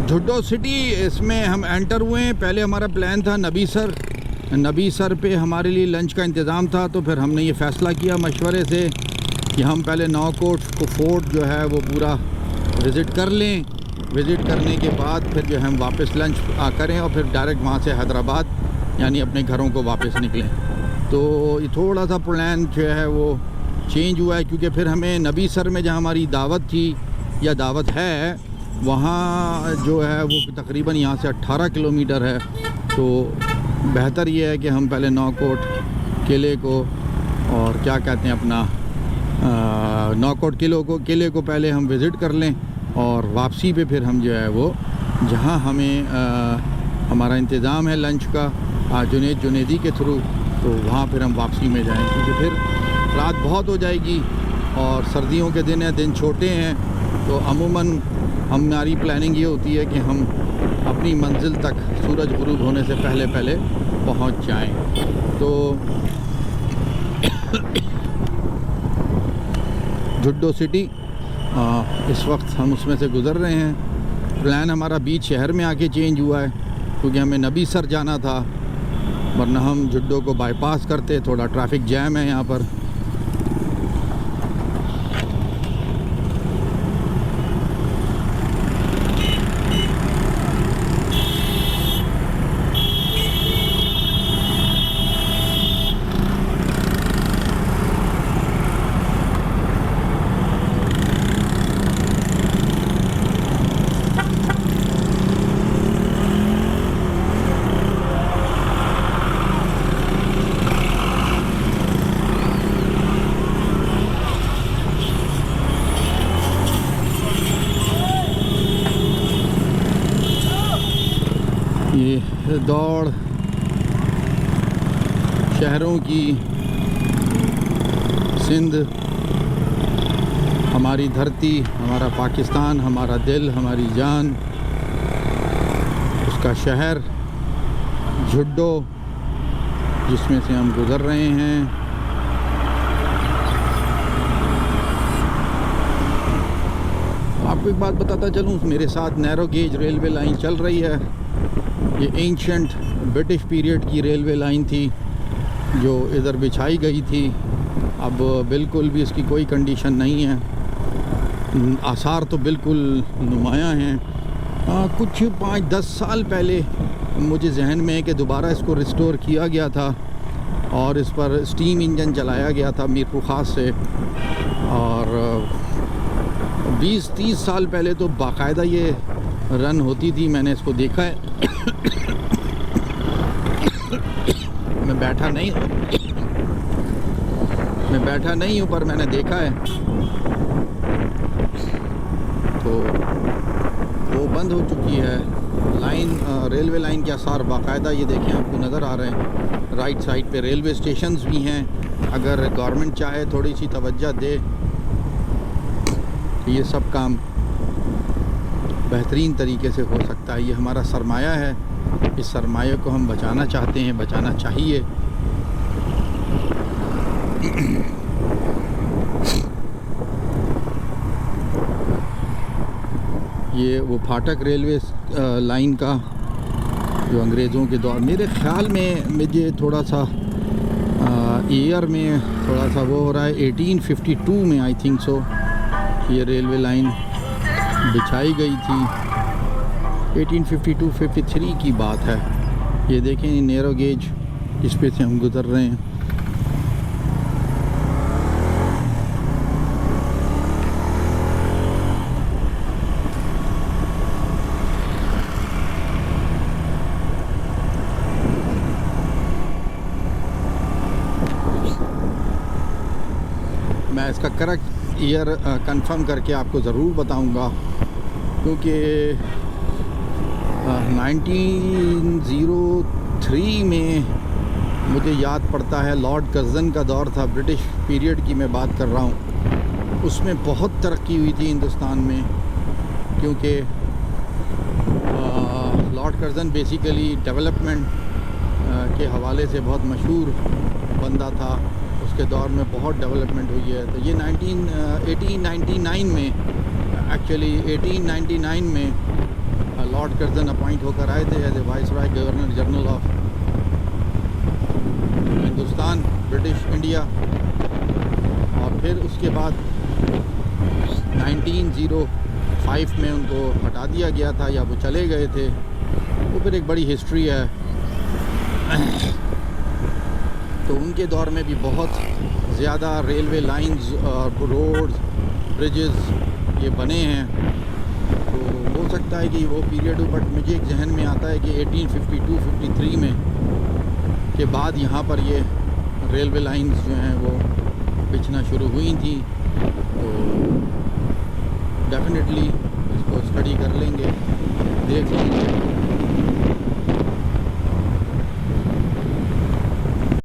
झुड्डो city इसमें हम enter हुए हैं। पहले हमारा प्लान था नबी सर पे हमारे लिए लंच का इंतज़ाम था, तो फिर हमने ये फ़ैसला किया मशवरे से कि हम पहले नौकोट को फोर्ट जो है वो पूरा विज़िट कर लें। विज़िट करने के बाद फिर जो हम वापस लंच करें और फिर डायरेक्ट वहाँ से हैदराबाद यानी अपने घरों को वापस निकलें। तो ये थोड़ा सा प्लान जो है वो चेंज हुआ है, क्योंकि फिर हमें नबी सर में जहाँ हमारी दावत थी या दावत है वहाँ जो है वो तकरीबन यहाँ से 18 किलोमीटर है। तो बेहतर ये है कि हम पहले नौकोट किले को और क्या कहते हैं अपना नौकोट किले को पहले हम विज़िट कर लें और वापसी पे फिर हम जो है वो जहाँ हमें हमारा इंतज़ाम है लंच का जुनेदी के थ्रू, तो वहाँ फिर हम वापसी में जाएं, क्योंकि फिर रात बहुत हो जाएगी और सर्दियों के दिन हैं, दिन छोटे हैं। तो अमूमन हमारी प्लानिंग ये होती है कि हम अपनी मंजिल तक सूरज गुरूब होने से पहले पहुंच जाएं। तो झुड्डो सिटी इस वक्त हम उसमें से गुज़र रहे हैं। प्लान हमारा बीच शहर में आके चेंज हुआ है, क्योंकि हमें नबी सर जाना था, वरना हम झुड्डो को बाईपास करते। थोड़ा ट्रैफिक जैम है यहाँ पर। ये दौड़ शहरों की, सिंध हमारी धरती, हमारा पाकिस्तान, हमारा दिल, हमारी जान, उसका शहर झुड्डो जिसमें से हम गुज़र रहे हैं। आपको एक बात बताता चलूँ, मेरे साथ नैरो गेज रेलवे लाइन चल रही है। ये एंशंट ब्रिटिश पीरियड की रेलवे लाइन थी जो इधर बिछाई गई थी। अब बिल्कुल भी इसकी कोई कंडीशन नहीं है, आसार तो बिल्कुल नुमायाँ हैं। कुछ 5-10 साल पहले मुझे जहन में है कि दोबारा इसको रिस्टोर किया गया था और इस पर स्टीम इंजन चलाया गया था मीरपुर ख़ास से। और 20-30 साल पहले तो बाकायदा ये रन होती थी, मैंने इसको देखा है। मैं बैठा नहीं हूँ पर मैंने देखा है। तो वो बंद हो चुकी है लाइन, रेलवे लाइन के आसार बाकायदा ये देखें आपको नज़र आ रहे हैं। राइट साइड पे रेलवे स्टेशंस भी हैं, अगर गवर्नमेंट चाहे थोड़ी सी तवज्जो दे तो ये सब काम बेहतरीन तरीके से हो सकता है। ये हमारा सरमाया है, इस सरमाए को हम बचाना चाहते हैं, बचाना चाहिए। ये वो फाटक रेलवे लाइन का जो अंग्रेज़ों के दौर, मेरे ख़्याल में मुझे थोड़ा सा ईयर में थोड़ा सा वो हो रहा है, 1852 में आई थिंक सो ये रेलवे लाइन बिछाई गई थी। 1852-53 की बात है। ये देखें नैरो गेज इस पे से हम गुज़र रहे हैं। मैं इसका करेक्ट ईयर कंफर्म करके आपको ज़रूर बताऊंगा, क्योंकि 1903 में मुझे याद पड़ता है लॉर्ड कर्ज़न का दौर था, ब्रिटिश पीरियड की मैं बात कर रहा हूँ। उसमें बहुत तरक्की हुई थी हिंदुस्तान में, क्योंकि लॉर्ड कर्ज़न बेसिकली डेवलपमेंट के हवाले से बहुत मशहूर बंदा था। उसके दौर में बहुत डेवलपमेंट हुई है। तो ये 1899 में एक्चुअली 1899 में लॉर्ड कर्जन अपॉइंट होकर आए थे as a viceroy governor general of Hindustan British India. और फिर उसके बाद 1905 में उनको हटा दिया गया था या वो चले गए थे। वो फिर एक बड़ी हिस्ट्री है। तो उनके दौर में भी बहुत ज़्यादा रेलवे लाइंस और रोड्स ब्रिजेस ये बने हैं। तो हो सकता है कि वो पीरियड हो, बट मुझे एक जहन में आता है कि 1852-53 में के बाद यहाँ पर ये रेलवे लाइंस जो हैं वो बिछना शुरू हुई थी। तो डेफिनेटली इसको स्टडी कर लेंगे, देख लेंगे।